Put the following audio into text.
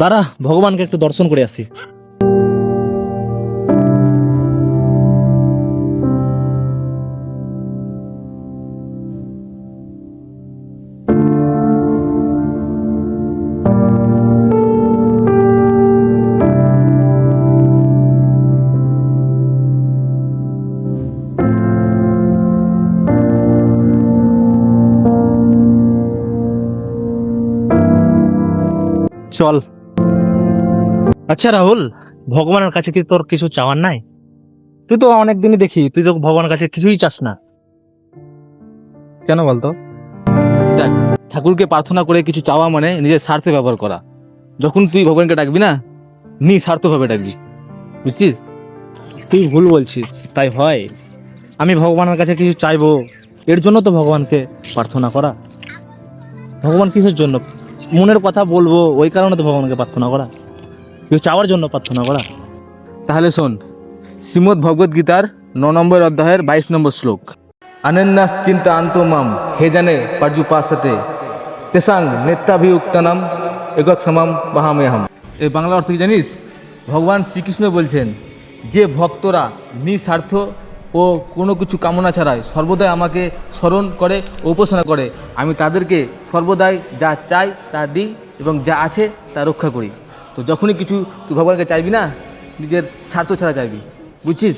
দাঁড়া, ভগবানকে একটু দর্শন করে আসি। চল। আচ্ছা রাহুল, ভগবানের কাছে কি তোর কিছু চাওয়ার নাই? তুই তো অনেকদিনই দেখি তুই তো ভগবানের কাছে কিছুই চাস না, কেন বলতো? দেখ, ঠাকুরকে প্রার্থনা করে কিছু চাওয়া মানে নিজের স্বার্থে ব্যবহার করা। যখন তুই ভগবানকে ডাকবি না, নিঃস্বার্থ ভাবে ডাকবি, বুঝছিস? তুই ভুল বলছিস, তাই হয়? আমি ভগবানের কাছে কিছু চাইবো, এর জন্য তো ভগবানকে প্রার্থনা করা। ভগবান কিসের জন্য? মনের কথা বলবো, ওই কারণে তো ভগবানকে প্রার্থনা করা, কেউ চাওয়ার জন্য প্রার্থনা করা। তাহলে শোন, শ্রীমদ্ ভগবদ গীতার 9 নম্বর অধ্যায়ের 22 নম্বর শ্লোক, অনন্যাস চিন্তা আন্তমাম হে জানে পার্যুপাসতে তেসাং নেত্যাভিউক্তানাম একক সমাম বাহামেহম। এর বাংলা অর্থ কি জানিস? ভগবান শ্রীকৃষ্ণ বলছেন, যে ভক্তরা নিঃস্বার্থ ও কোনো কিছু কামনা ছাড়াই সর্বদাই আমাকে স্মরণ করে ও উপাসনা করে, আমি তাদেরকে সর্বদাই যা চাই তা দিই এবং যা আছে তা রক্ষা করি। তো যখনই কিছু তুই ভগবানকে চাইবি না, নিজের স্বার্থ ছাড়া চাইবি, বুঝছিস?